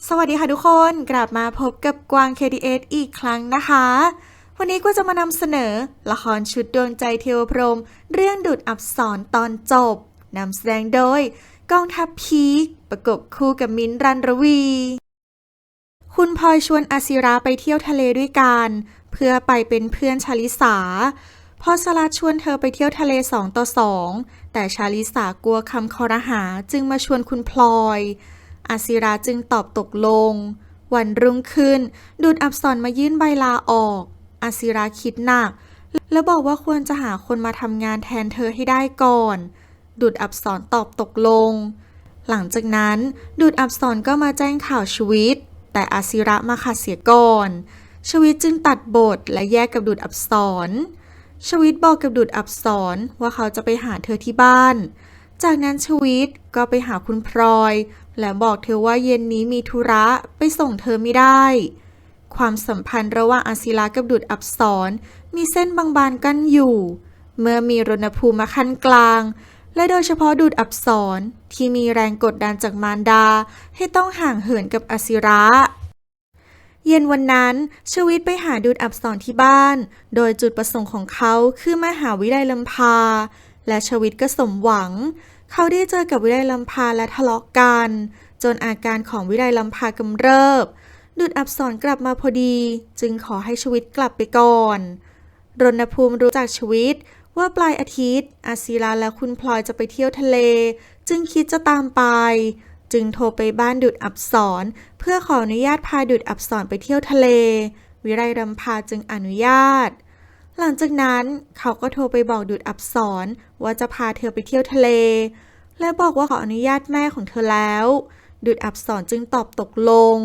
สวัสดีค่ะทุกคนกลับมาพบกับกวาง KDS อีกครั้งนะคะวันนี้ก็จะมานำเสนอละครชุดดวงใจเทวพรหมเรื่องดูดอับสรตอนจบนำแสดงโดยกองทัพพีคประกบคู่กับมิ้นท์รันรวีคุณพลอยชวนอาศิระไปเที่ยวทะเลด้วยกันเพื่อไปเป็นเพื่อนชาลิสาพอสลัดชวนเธอไปเที่ยวทะเล2 ต่อ 2แต่ชาลิสากลัวคำคอรหาจึงมาชวนคุณพลอยอาศิระจึงตอบตกลงวันรุ่งขึ้นดูดอับสรมายื่นใบลาออกอาศิระคิดหนักแล้วบอกว่าควรจะหาคนมาทำงานแทนเธอให้ได้ก่อนดูดอับสรตอบตกลงหลังจากนั้นดูดอับสรก็มาแจ้งข่าวชีวิตแต่อาศิระมาขัดเสียก่อนชีวิตจึงตัดบทและแยกกับดูดอับสรชวิตบอกกับดูดอับสรว่าเขาจะไปหาเธอที่บ้านจากนั้นชวิตก็ไปหาคุณพลอยและบอกเธอว่าเย็นนี้มีธุระไปส่งเธอไม่ได้ความสัมพันธ์ระหว่างอาศิระกับดูดอับสรมีเส้นบางๆกั้นอยู่เมื่อมีรณภูมิมาขั้นกลางและโดยเฉพาะดูดอับสรที่มีแรงกดดันจากมารดาให้ต้องห่างเหินกับอาศิระเย็นวันนั้นชวิตไปหาดูดอับสรที่บ้านโดยจุดประสงค์ของเขาคือมหาวิทยาลัยลำพาและชวิตก็สมหวังเขาได้เจอกับวิไลลำพาและทะเลาะกันจนอาการของวิไลลำพากำเริบดูดอับสรกลับมาพอดีจึงขอให้ชวิตกลับไปก่อนรณภูมิรู้จากชวิตว่าปลายอาทิตย์อาศิระและคุณพลอยจะไปเที่ยวทะเลจึงคิดจะตามไปจึงโทรไปบ้านดูดอับสรเพื่อขออนุญาตพาดูดอับสรไปเที่ยวทะเลวิไลลำพาจึงอนุญาตหลังจากนั้นเขาก็โทรไปบอกดูดอับสรว่าจะพาเธอไปเที่ยวทะเลและบอกว่าขออนุญาตแม่ของเธอแล้วดูดอับสรจึงตอบตกลง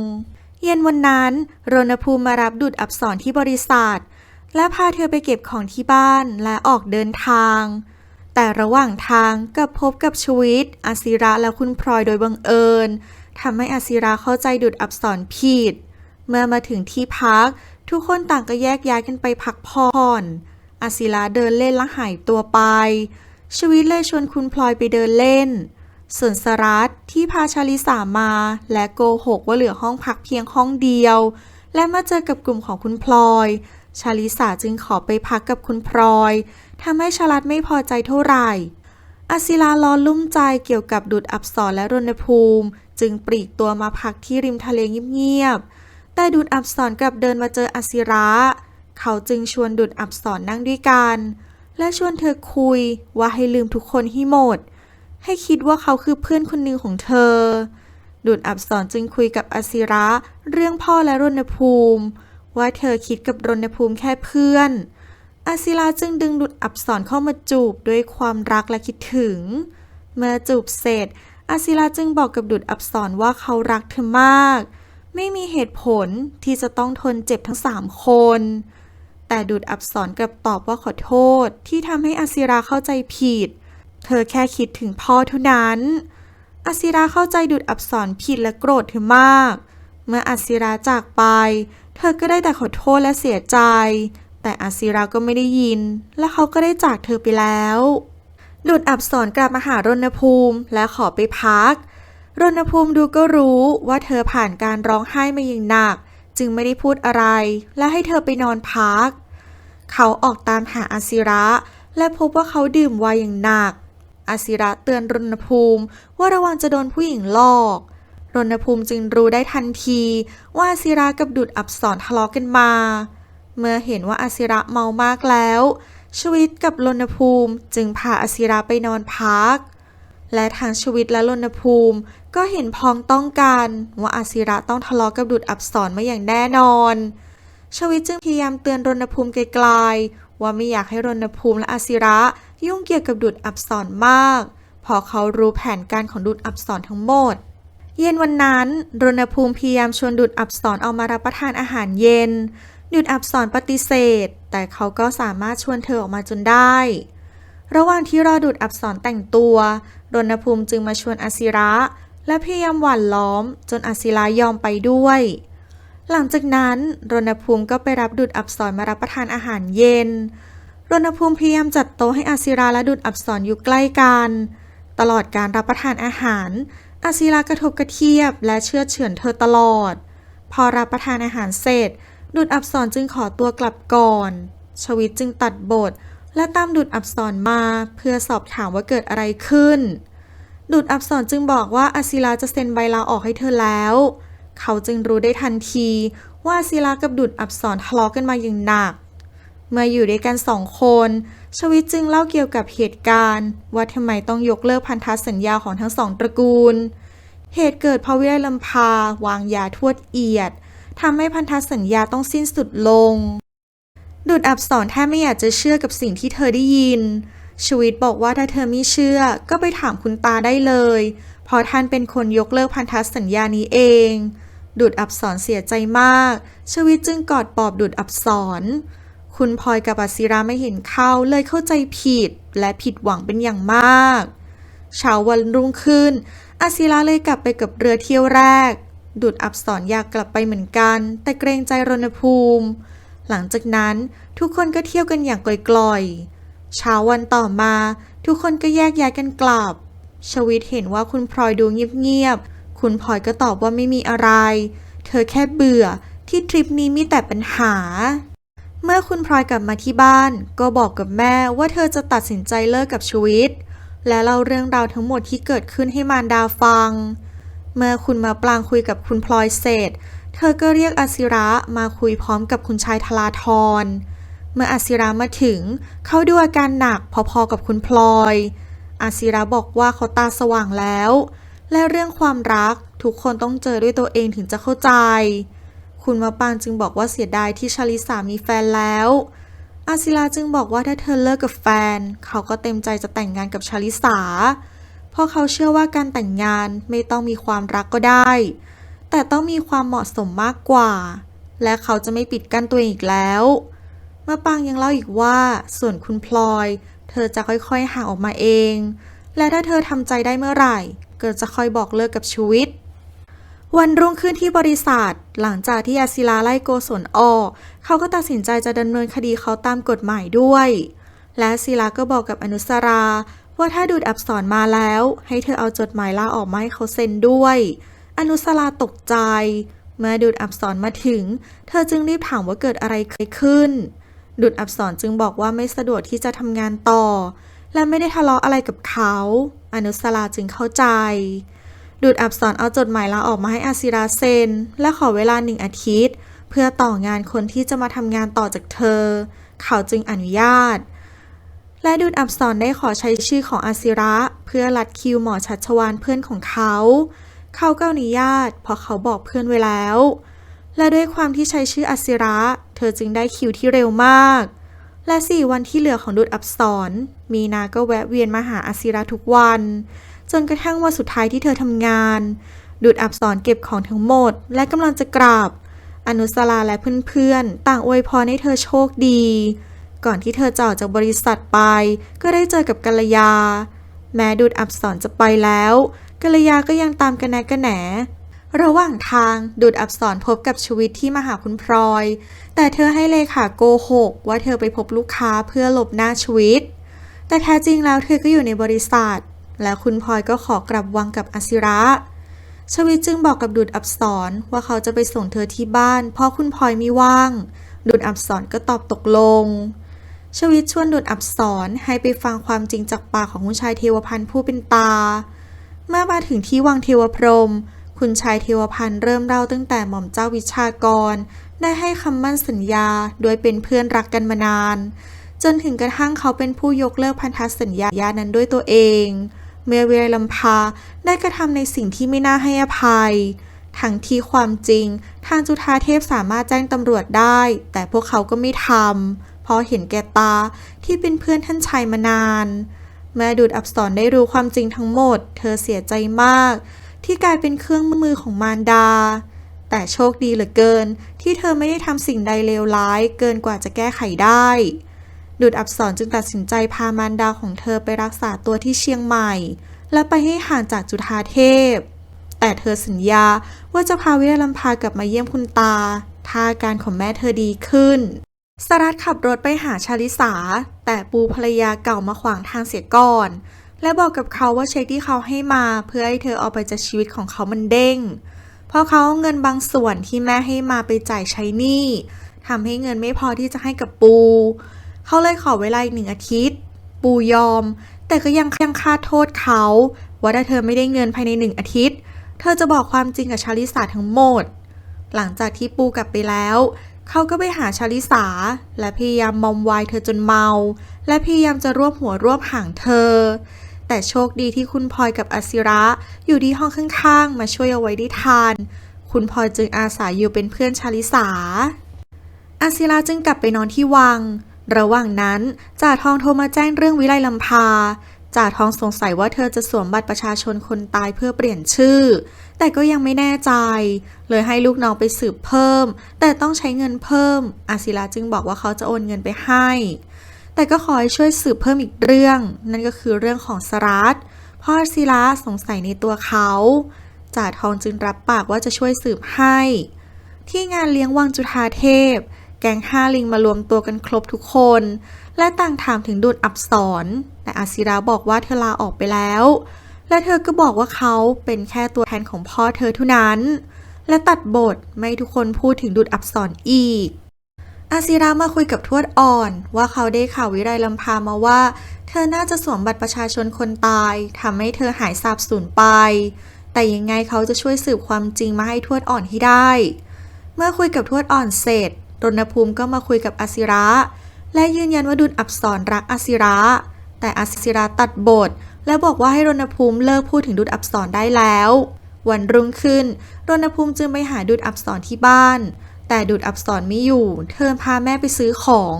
เย็นวันนั้นรณภูมิมารับดูดอับสรที่บริษัทและพาเธอไปเก็บของที่บ้านและออกเดินทางแต่ระหว่างทางก็พบกับชวิตอาศิระและคุณพลอยโดยบังเอิญทำให้อาศิระเข้าใจดูดอับสรผิดเมื่อมาถึงที่พักทุกคนต่างก็แยกย้ายกันไปพักผ่อนอาศิระเดินเล่นและหายตัวไปชวิตเลยชวนคุณพลอยไปเดินเล่นส่วนสรัตที่พาชาลิสามาและโกหกว่าเหลือห้องพักเพียงห้องเดียวและมาเจอกับกลุ่มของคุณพลอยชาลิสาจึงขอไปพักกับคุณพลอยทำให้ชลัดไม่พอใจเท่าไหร่อาศิระร้อนลุ่มใจเกี่ยวกับดูดอับสรและรณภูมิจึงปลีกตัวมาพักที่ริมทะเลเงียบๆแต่ดูดอับสรกลับเดินมาเจออาศิระเขาจึงชวนดูดอับสรนั่งด้วยกันและชวนเธอคุยว่าให้ลืมทุกคนให้หมดให้คิดว่าเขาคือเพื่อนคนหนึ่งของเธอดูดอับสรจึงคุยกับอาศิระเรื่องพ่อและรณภูมิว่าเธอคิดกับรณภูมิแค่เพื่อนอาศิระจึงดึงดูดอับสรเข้ามาจูบด้วยความรักและคิดถึงเมื่อจูบเสร็จอาศิระจึงบอกกับดูดอับสรว่าเขารักเธอมากไม่มีเหตุผลที่จะต้องทนเจ็บทั้ง3 คนแต่ดูดอับสรกลับตอบว่าขอโทษที่ทำให้อาศิระเข้าใจผิดเธอแค่คิดถึงพ่อเท่านั้นอาศิระเข้าใจดูดอับสรผิดและโกรธเธอมากเมื่ออาศิระจากไปเธอก็ได้แต่ขอโทษและเสียใจแต่อาศิระก็ไม่ได้ยินและเขาก็ได้จากเธอไปแล้วดูดอับสรกลับมาหารณภูมิและขอไปพักรณภูมิดูก็รู้ว่าเธอผ่านการร้องไห้มาอย่างหนักจึงไม่ได้พูดอะไรและให้เธอไปนอนพักเขาออกตามหาอาศิระและพบว่าเขาดื่มไวน์อย่างหนักอาศิระเตือนรณภูมิว่าระวังจะโดนผู้หญิงหลอกรณภูมิจึงรู้ได้ทันทีว่าอาศิระกับดูดอับสรทะเลาะกันมาเมื่อเห็นว่าอาศิระเมามากแล้วชวิตกับรณภูมิจึงพาอาศิระไปนอนพักและทางชวิตและรณภูมิก็เห็นพ้องต้องกันว่าอาศิระต้องทะเลาะกับดูดอับสรมาอย่างแน่นอนชวิตจึงพยายามเตือนรณภูมิไกลๆว่าไม่อยากให้รณภูมิและอาศิระยุ่งเกี่ยวกับดูดอับสรมากเพราะเขารู้แผนการของดูดอับสรทั้งหมดเย็นวันนั้นรณภูมิพยายามชวนดูดอับสรเอามารับประทานอาหารเย็นดูดอับสรปฏิเสธแต่เขาก็สามารถชวนเธอออกมาจนได้ระหว่างที่รอดูดอับสรแต่งตัวรณภูมิจึงมาชวนอาศิระและพยายามหว่านล้อมจนอาศิระยอมไปด้วยหลังจากนั้นรณภูมิก็ไปรับดูดอับสรมารับประทานอาหารเย็นรณภูมิพยายามจัดโต๊ะให้อาศิระและดูดอับสรอยู่ใกล้กันตลอดการรับประทานอาหาร อาศิรากระทบกระเทียบและเชื่อดเฉือนเธอตลอดพอรับประทานอาหารเสร็จดุจอับสรจึงขอตัวกลับก่อนชวิตจึงตัดบทและตามดุจอับสรมาเพื่อสอบถามว่าเกิดอะไรขึ้นดุจอับสรจึงบอกว่าอาศิราจะเซ็นใบลาออกให้เธอแล้วเขาจึงรู้ได้ทันทีว่าอาศิรากับดุจอับสรทะเลาะกันมาอย่างหนักเมื่ออยู่ด้วยกัน2 คนชวิตจึงเล่าเกี่ยวกับเหตุการณ์ว่าทำไมต้องยกเลิกพันธสัญญาของทั้ง2 ตระกูลเหตุเกิดเพราะวิไลลำพาวางยาทวดเอียดทำให้พันธสัญญาต้องสิ้นสุดลงดุจอับสรแทบไม่อยากจะเชื่อกับสิ่งที่เธอได้ยินชวิตบอกว่าถ้าเธอไม่เชื่อก็ไปถามคุณตาได้เลยเพราะท่านเป็นคนยกเลิกพันธสัญญานี้เองดุจอับสรเสียใจมากชวิตจึงกอดปลอบดุจอับสรคุณพลอยกับอาศิราไม่เห็นเข้าเลยเข้าใจผิดและผิดหวังเป็นอย่างมากเช้าวันรุ่งขึ้นอาศิราเลยกลับไปกับเรือเที่ยวแรกดุจอับสรอยากกลับไปเหมือนกันแต่เกรงใจรณภูมิหลังจากนั้นทุกคนก็เที่ยวกันอย่างกล่อยๆเช้าวันต่อมาทุกคนก็แยกย้ายกันกลับชวิตเห็นว่าคุณพลอยดูเงียบๆคุณพลอยก็ตอบว่าไม่มีอะไรเธอแค่เบื่อที่ทริปนี้มีแต่ปัญหาเมื่อคุณพลอยกลับมาที่บ้านก็บอกกับแม่ว่าเธอจะตัดสินใจเลิกกับชวิตและเล่าเรื่องราวทั้งหมดที่เกิดขึ้นให้มารดาฟังเมื่อคุณมาปรางคุยกับคุณพลอยเสร็จเธอก็เรียกอาศิระมาคุยพร้อมกับคุณชายธราธรเมื่ออาศิระมาถึงเขาดูอาการหนักพอๆกับคุณพลอยอาศิระบอกว่าเขาตาสว่างแล้วและเรื่องความรักทุกคนต้องเจอด้วยตัวเองถึงจะเข้าใจคุณมะปางจึงบอกว่าเสียดายที่ชลิสามีแฟนแล้วอาศิระจึงบอกว่าถ้าเธอเลิกกับแฟนเขาก็เต็มใจจะแต่งงานกับชลิสาเพราะเขาเชื่อว่าการแต่งงานไม่ต้องมีความรักก็ได้แต่ต้องมีความเหมาะสมมากกว่าและเขาจะไม่ปิดกั้นตัวเองอีกแล้วมะปางยังเล่าอีกว่าส่วนคุณพลอยเธอจะค่อยๆห่างออกมาเองและถ้าเธอทำใจได้เมื่อไหร่ก็จะค่อยบอกเลิกกับชีวิตวันรุ่งขึ้นที่บริษัทหลังจากที่อาศิราไล่โกศลออกเขาก็ตัดสินใจจะดำเนินคดีเขาตามกฎหมายด้วยและศิลาก็บอกกับอนุสราว่าถ้าดุจอับสรมาแล้วให้เธอเอาจดหมายลาออกมาให้เขาเซ็นด้วยอนุสราตกใจเมื่อดุจอับสรมาถึงเธอจึงรีบถามว่าเกิดอะไรขึ้นดุจอับสรจึงบอกว่าไม่สะดวกที่จะทำงานต่อและไม่ได้ทะเลาะอะไรกับเขาอนุสราจึงเข้าใจดุจอับสรเอาจดหมายลาออกมาให้อาศิราเซ็นและขอเวลา1 อาทิตย์เพื่อต่องานคนที่จะมาทำงานต่อจากเธอเขาจึงอนุญาตและดุจอับสรได้ขอใช้ชื่อของอาศิระเพื่อลัดคิวหมอชัชวาลเพื่อนของเขาก็อนุญาตเพราะเขาบอกเพื่อนไว้แล้วและด้วยความที่ใช้ชื่ออาศิระเธอจึงได้คิวที่เร็วมากและ4 วันที่เหลือของดุจอับสรมีนาก็แวะเวียนมาหาอาศิระทุกวันจนกระทั่งวันสุดท้ายที่เธอทำงานดุจอับสรเก็บของทั้งหมดและกำลังจะกลับอนุสราและเพื่อนๆต่างอวยพรให้เธอโชคดีก่อนที่เธอจะออกจากบริษัทไปก็ได้เจอกับกัลยาแม้ดุจอับสรจะไปแล้วกัลยาก็ยังตามกันแหนระหว่างทางดุจอับสรพบกับชวิตที่มาหาคุณพลอยแต่เธอให้เลขาโกหกว่าเธอไปพบลูกค้าเพื่อหลบหน้าชวิตแต่แท้จริงแล้วเธอก็อยู่ในบริษัทและคุณพลอยก็ขอกลับวังกับอาศิระชวิตจึงบอกกับดุจอับสรว่าเขาจะไปส่งเธอที่บ้านเพราะคุณพลอยไม่ว่างดุจอับสรก็ตอบตกลงชวิตชวนดุจอับสรให้ไปฟังความจริงจากปากของคุณชายเทวพันธ์ผู้เป็นตาเมื่อมาถึงที่วังเทวพรหมคุณชายเทวพันธ์เริ่มเล่าตั้งแต่หม่อมเจ้าวิชากรได้ให้คำมั่นสัญญาโดยเป็นเพื่อนรักกันมานานจนถึงกระทั่งเขาเป็นผู้ยกเลิกพันธสัญญานั้นด้วยตัวเองเมื่อวิไลลำพาได้กระทำในสิ่งที่ไม่น่าให้อภัยทั้งที่ความจริงทางจุฑาเทพสามารถแจ้งตำรวจได้แต่พวกเขาก็ไม่ทำเพราะเห็นแก่ตาที่เป็นเพื่อนท่านชายมานานเมื่อดุจอับสรได้รู้ความจริงทั้งหมดเธอเสียใจมากที่กลายเป็นเครื่องมือของมารดาแต่โชคดีเหลือเกินที่เธอไม่ได้ทำสิ่งใดเลวร้ายเกินกว่าจะแก้ไขได้ดุจอับสรจึงตัดสินใจพามารดาของเธอไปรักษาตัวที่เชียงใหม่และไปให้ห่างจากจุฑาเทพแต่เธอสัญญาว่าจะพาวิไลลำพากลับมาเยี่ยมคุณตาถ้าอาการของแม่เธอดีขึ้นสรัตขับรถไปหาชาลิสาแต่ปูภรรยาเก่ามาขวางทางเสียก่อน และบอกกับเขาว่าเช็คที่เขาให้มาเพื่อให้เธอเอาไปจากชีวิตของเขามันเด้งเพราะเขาเอาเงินบางส่วนที่แม่ให้มาไปจ่ายใช้หนี้ทำให้เงินไม่พอที่จะให้กับปูเขาเลยขอเวลาอีก1 อาทิตย์ปูยอมแต่ก็ยังคาดโทษเขาว่าถ้าเธอไม่ได้เงินภายใน1 อาทิตย์เธอจะบอกความจริงกับชาลิสาทั้งหมดหลังจากที่ปูกลับไปแล้วเขาก็ไปหาชาลิสาและพยายามมอมวายเธอจนเมาและพยายามจะรวบหัวรวบหางเธอแต่โชคดีที่คุณพลอยกับอาศิระอยู่ที่ห้องข้างๆมาช่วยเอาไว้ได้ทันคุณพลอยจึงอาสาอยู่เป็นเพื่อนชาลิสาอาศิระจึงกลับไปนอนที่วังระหว่างนั้นจ่าทองโทรมาแจ้งเรื่องวิไลลำพาจ่าทองสงสัยว่าเธอจะสวมบัตรประชาชนคนตายเพื่อเปลี่ยนชื่อแต่ก็ยังไม่แน่ใจเลยให้ลูกน้องไปสืบเพิ่มแต่ต้องใช้เงินเพิ่มอาศิระจึงบอกว่าเขาจะโอนเงินไปให้แต่ก็ขอให้ช่วยสืบเพิ่มอีกเรื่องนั่นก็คือเรื่องของสรัตเพราะอาศิระสงสัยในตัวเขาจ่าทองจึงรับปากว่าจะช่วยสืบให้ที่งานเลี้ยงวังจุฑาเทพแก๊ง5 ลิงมารวมตัวกันครบทุกคนและต่างถามถึงดูดอับสรแต่อาศิระบอกว่าเธอลาออกไปแล้วและเธอก็บอกว่าเขาเป็นแค่ตัวแทนของพ่อเธอเท่านั้นและตัดบทไม่ทุกคนพูดถึงดูดอับสรอีกอาศิระมาคุยกับทวดอ่อนว่าเขาได้ข่าววิไลลำพามาว่าเธอน่าจะสวมบัตรประชาชนคนตายทำให้เธอหายสาบสูญไปแต่ยังไงเขาจะช่วยสืบความจริงมาให้ทวดอ่อนให้ได้เมื่อคุยกับทวดอ่อนเสร็จรณภูมิก็มาคุยกับอาศิระและยืนยันว่าดูดอับสรรักอาศิระแต่อาศิระตัดบทและบอกว่าให้รณภูมิเลิกพูดถึงดูดอับสรได้แล้ววันรุ่งขึ้นรณภูมิจึงไปหาดูดอับสรที่บ้านแต่ดูดอับสรไม่อยู่เธอพาแม่ไปซื้อของ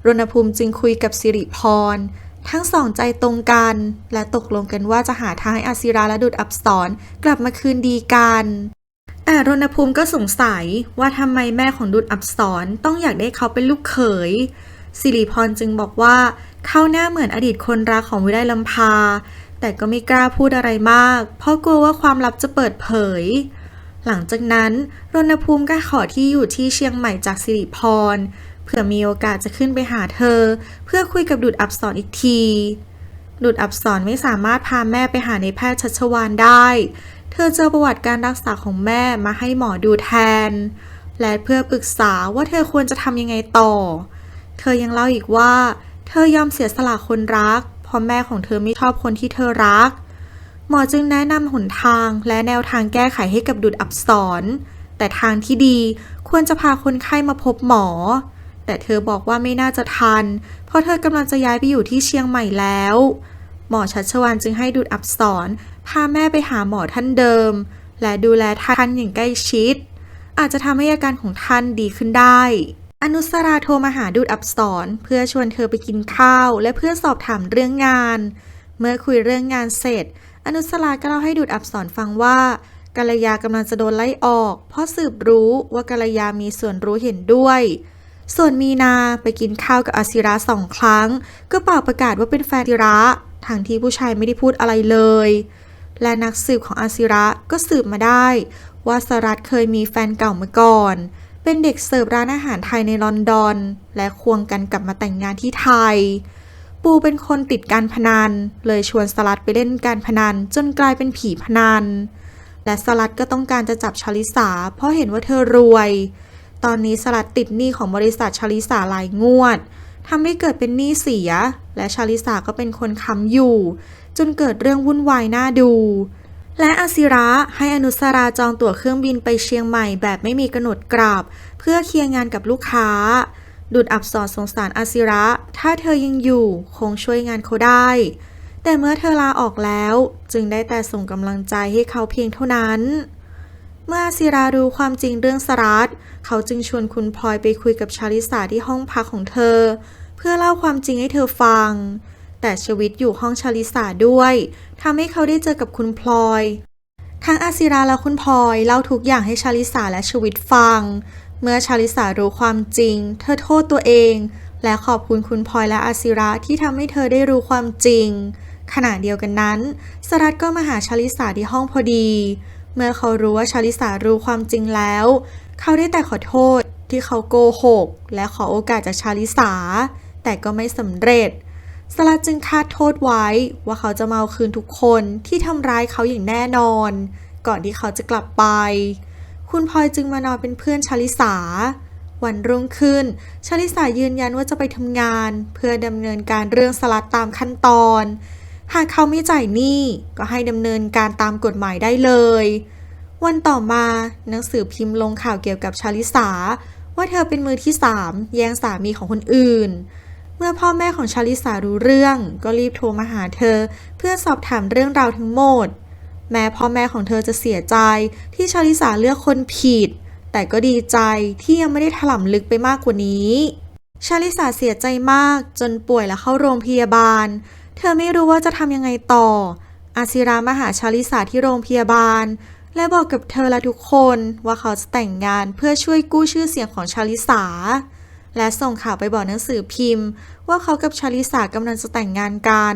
รณภูมิจึงคุยกับสิริพรทั้งสองใจตรงกันและตกลงกันว่าจะหาทางให้อาศิระและดูดอับสรกลับมาคืนดีกันแต่รณภูมิก็สงสัยว่าทำไมแม่ของดูดอับสรต้องอยากได้เขาเป็นลูกเขยสิริพรจึงบอกว่าเขาหน้าเหมือนอดีตคนรักของวิไลลำพาแต่ก็ไม่กล้าพูดอะไรมากเพราะกลัวว่าความลับจะเปิดเผยหลังจากนั้นรณภูมิก็ขอที่อยู่ที่เชียงใหม่จากสิริพรเพื่อมีโอกาสจะขึ้นไปหาเธอเพื่อคุยกับดูดอับสรอีกทีดูดอับสรไม่สามารถพาแม่ไปหาในแพทย์ชัชวาลได้เธอเจอประวัติการรักษาของแม่มาให้หมอดูแทนและเพื่อปรึกษาว่าเธอควรจะทำยังไงต่อเธอยังเล่าอีกว่าเธอยอมเสียสละคนรักเพราะแม่ของเธอไม่ชอบคนที่เธอรักหมอจึงแนะนำหนทางและแนวทางแก้ไขให้กับดูดอับสรแต่ทางที่ดีควรจะพาคนไข้มาพบหมอแต่เธอบอกว่าไม่น่าจะทันเพราะเธอกำลังจะย้ายไปอยู่ที่เชียงใหม่แล้วหมอชัชวาลจึงให้ดูดอับสรพาแม่ไปหาหมอท่านเดิมและดูแลท่านอย่างใกล้ชิดอาจจะทำให้อาการของท่านดีขึ้นได้อนุสราโทรมาหาดูดอับสรเพื่อชวนเธอไปกินข้าวและเพื่อสอบถามเรื่องงานเมื่อคุยเรื่องงานเสร็จอนุสราก็เล่าให้ดูดอับสรฟังว่ากัลยากำลังจะโดนไล่ออกเพราะสืบรู้ว่ากัลยามีส่วนรู้เห็นด้วยส่วนมีนาไปกินข้าวกับอาศิระ2 ครั้งก็เป่าประกาศว่าเป็นแฟนอาศิระทั้งที่ผู้ชายไม่ได้พูดอะไรเลยและนักสืบของอาศิระก็สืบมาได้ว่าสรัตเคยมีแฟนเก่ามาก่อนเป็นเด็กเสิร์ฟร้านอาหารไทยในลอนดอนและควงกันกลับมาแต่งงานที่ไทยปูเป็นคนติดการพนันเลยชวนสรัตไปเล่นการพนันจนกลายเป็นผีพนันและสรัตก็ต้องการจะจับชลิสาเพราะเห็นว่าเธอรวยตอนนี้สรัตติดหนี้ของบริษัทชลิสาหลายงวดทำให้เกิดเป็นหนี้เสียและชลิสาก็เป็นคนค้ำอยู่จนเกิดเรื่องวุ่นวายน่าดูและอาศิระให้อนุสราจองตั๋วเครื่องบินไปเชียงใหม่แบบไม่มีกำหนดกลับเพื่อเคลียร์งานกับลูกค้าดูดอับสรสงสารอาศิระถ้าเธอยังอยู่คงช่วยงานเขาได้แต่เมื่อเธอลาออกแล้วจึงได้แต่ส่งกำลังใจให้เขาเพียงเท่านั้นเมื่ออาศิระรู้ความจริงเรื่องสรัตเขาจึงชวนคุณพลอยไปคุยกับชาลิสาที่ห้องพักของเธอเพื่อเล่าความจริงให้เธอฟังแต่ชีวิตอยู่ห้องชาลิสาด้วยทำให้เขาได้เจอกับคุณพลอยทั้งอาศิระและคุณพลอยเล่าทุกอย่างให้ชาลิสาและชีวิตฟังเมื่อชาลิสารู้ความจริงเธอโทษตัวเองและขอบคุณคุณพลอยและอาศิระที่ทำให้เธอได้รู้ความจริงขณะเดียวกันนั้นสรัตก็มาหาชาลิสาที่ห้องพอดีเมื่อเขารู้ว่าชาลิสารู้ความจริงแล้วเขาได้แต่ขอโทษที่เขาโกหกและขอโอกาสจากชาลิสาแต่ก็ไม่สำเร็จ สลัดจึงคาดโทษไว้ว่าเขาจะมาเอาคืนทุกคนที่ทำร้ายเขาอย่างแน่นอน ก่อนที่เขาจะกลับไป คุณพลอยจึงมานอนเป็นเพื่อนชลิสา วันรุ่งขึ้นชลิสายืนยันว่าจะไปทำงานเพื่อดำเนินการเรื่องสลัดตามขั้นตอน หากเขาไม่จ่ายหนี้ก็ให้ดำเนินการตามกฎหมายได้เลย วันต่อมาหนังสือพิมพ์ลงข่าวเกี่ยวกับชลิสาว่าเธอเป็นมือที่3แย่งสามีของคนอื่น เมื่อพ่อแม่ของชลิสารู้เรื่องก็รีบโทรมาหาเธอเพื่อสอบถามเรื่องราวทั้งหมด แม้พ่อแม่ของเธอจะเสียใจที่ชลิสาเลือกคนผิดแต่ก็ดีใจที่ยังไม่ได้ถลำลึกไปมากกว่านี้ชลิสาเสียใจมากจนป่วยและเข้าโรงพยาบาลเธอไม่รู้ว่าจะทำยังไงต่ออาศิรามาหาชลิสาที่โรงพยาบาลและบอกกับเธอและทุกคนว่าเขาจะแต่งงานเพื่อช่วยกู้ชื่อเสียงของชลิสาและส่งข่าวไปบอกหนังสือพิมพ์ว่าเขากับชลิสากำลังจะแต่งงานกัน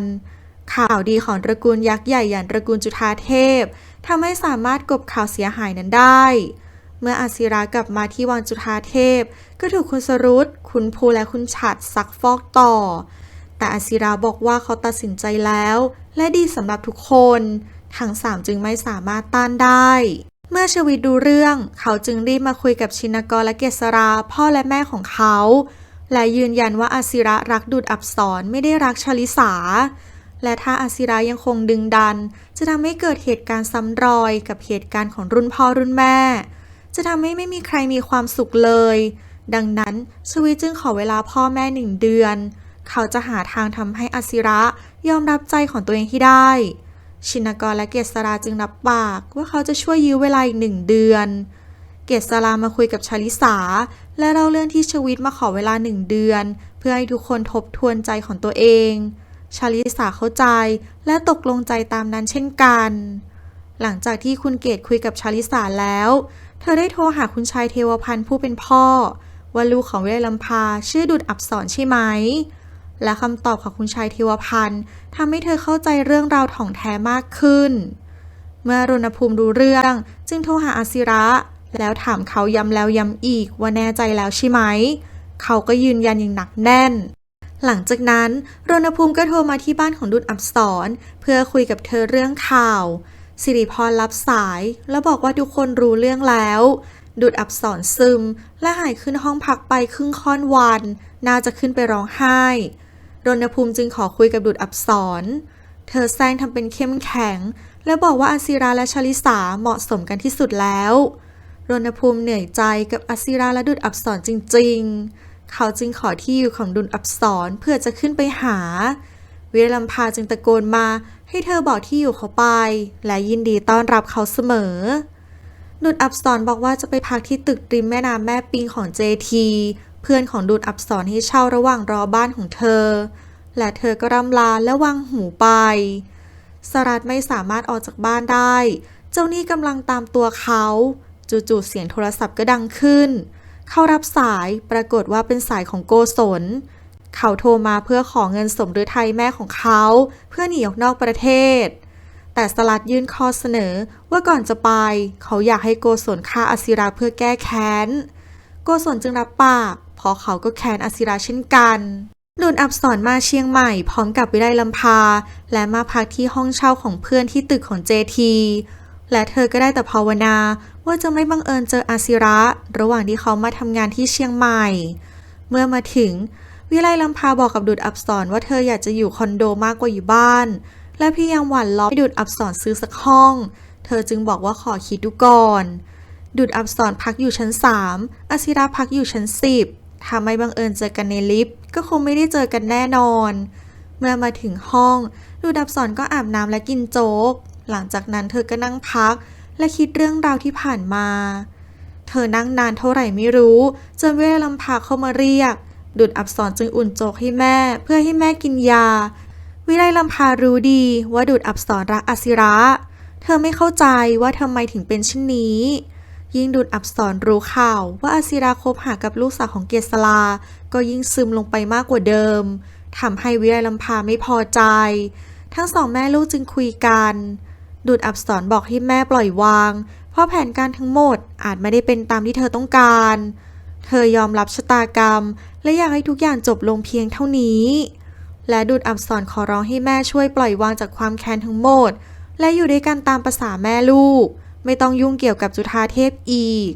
ข่าวดีของตระกูลยักษ์ใหญ่อย่างตระกูลจุฑาเทพทำให้สามารถกลบข่าวเสียหายนั้นได้เมื่ออาศิรากลับมาที่วังจุฑาเทพก็ถูกคุณสรุตคุณภูและคุณฉัตรซักฟอกต่อแต่อาศิราบอกว่าเขาตัดสินใจแล้วและดีสำหรับทุกคนทั้ง3จึงไม่สามารถต้านได้เมื่อชวิตดูเรื่องเขาจึงรีบมาคุยกับชินกรและเกษราพ่อและแม่ของเขาและยืนยันว่าอาศิระรักดุจอับสรไม่ได้รักชลิสาและถ้าอาศิระยังคงดึงดันจะทำให้เกิดเหตุการณ์ซ้ำรอยกับเหตุการณ์ของรุ่นพ่อรุ่นแม่จะทำให้ไม่มีใครมีความสุขเลยดังนั้นชวิตจึงขอเวลาพ่อแม่1 เดือนเขาจะหาทางทำให้อาศิระยอมรับใจของตัวเองให้ได้ชินกรและเกษราจึงรับปากว่าเขาจะช่วยยื้อเวลาอีก1 เดือนเกษรามาคุยกับชลิสาและเล่าเรื่องที่ชวิตมาขอเวลา1 เดือนเพื่อให้ทุกคนทบทวนใจของตัวเองชลิสาเข้าใจและตกลงใจตามนั้นเช่นกันหลังจากที่คุณเกศคุยกับชลิสาแล้วเธอได้โทรหาคุณชายเทวพันธ์ผู้เป็นพ่อว่าลูกของวิไลลำพาชื่อดุจอับสรใช่ไหมและคำตอบของคุณชายเทวพันธ์ทำให้เธอเข้าใจเรื่องราวถ่องแท้มากขึ้นเมื่อรณภูมิรู้เรื่องจึงโทรหาอาศิระแล้วถามเขาย้ำแล้วย้ำอีกว่าแน่ใจแล้วใช่ไหมเขาก็ยืนยันอย่างหนักแน่นหลังจากนั้นรณภูมิก็โทรมาที่บ้านของดุจอับสรเพื่อคุยกับเธอเรื่องข่าวสิริพรรับสายแล้วบอกว่าทุกคนรู้เรื่องแล้วดุจอับสรซึมและหายขึ้นห้องพักไปครึ่งค่อนวันน่าจะขึ้นไปร้องไห้รณภูมิจึงขอคุยกับดุจอับสรเธอแซงทำเป็นเข้มแข็งและบอกว่าอาศิราและชลิสาเหมาะสมกันที่สุดแล้วรณภูมิเหนื่อยใจกับอาศิราและดุจอับสรจริงๆเขาจึงขอที่อยู่ของดุจอับสรเพื่อจะขึ้นไปหาวิไลลำพาจึงตะโกนมาให้เธอบอกที่อยู่เขาไปและยินดีต้อนรับเขาเสมอดุจอับสรบอกว่าจะไปพักที่ตึกริมแม่น้ำแม่ปิงของเจทีเพื่อนของดุจอับสรให้เช่าระหว่างรอบ้านของเธอและเธอก็ร่ำลาและวางหูไปสรัตไม่สามารถออกจากบ้านได้เจ้าหนี้กำลังตามตัวเขาจู่ๆเสียงโทรศัพท์ก็ดังขึ้นเขารับสายปรากฏว่าเป็นสายของโกศลเขาโทรมาเพื่อขอเงินสมฤทัยแม่ของเขาเพื่อหนีออกนอกประเทศแต่สลัดยื่นข้อเสนอว่าก่อนจะไปเขาอยากให้โกศลฆ่าอาศิราเพื่อแก้แค้นโกศลจึงรับปากเพราะเขาก็แค้นอาศิราเช่นกันดุจอับสรมาเชียงใหม่พร้อมกับวิไลลำพาและมาพักที่ห้องเช่าของเพื่อนที่ตึกของเจทีและเธอก็ได้แต่ภาวนาว่าจะไม่บังเอิญเจออาศิระระหว่างที่เขามาทำงานที่เชียงใหม่เมื่อมาถึงวิไลลำพาบอกกับดุจอับสรว่าเธออยากจะอยู่คอนโดมากกว่าอยู่บ้านและพยายามหว่านล้อมให้ดุจอับสรซื้อสักห้องเธอจึงบอกว่าขอคิดดูก่อนดุจอับสรพักอยู่ชั้น3อาศิระพักอยู่ชั้น10ถ้าไม่บังเอิญเจอกันในลิฟต์ก็คงไม่ได้เจอกันแน่นอนเมื่อมาถึงห้องดุจอับสรก็อาบน้ำและกินโจ๊กหลังจากนั้นเธอก็นั่งพักและคิดเรื่องราวที่ผ่านมาเธอนั่งนานเท่าไหร่ไม่รู้จนวิไลลำพาเข้ามาเรียกดุจอับสรจึงอุ่นโจ๊กให้แม่เพื่อให้แม่กินยาวิไลลำพารู้ดีว่าดุจอับสรรักอาศิระเธอไม่เข้าใจว่าทำไมถึงเป็นเช่นนี้ยิ่งดุจอับสรรู้ข่าวว่าอาศิราคบหากับลูกสาวของเกษราก็ยิ่งซึมลงไปมากกว่าเดิมทำให้วิไลลำพาไม่พอใจทั้งสองแม่ลูกจึงคุยกันดุจอับสรบอกให้แม่ปล่อยวางเพราะแผนการทั้งหมดอาจไม่ได้เป็นตามที่เธอต้องการเธอยอมรับชะตากรรมและอยากให้ทุกอย่างจบลงเพียงเท่านี้ และดูดอับสรขอร้องให้แม่ช่วยปล่อยวางจากความแค้นทั้งหมดและอยู่ด้วยกันตามประสาแม่ลูกไม่ต้องยุ่งเกี่ยวกับจุฑาเทพอีก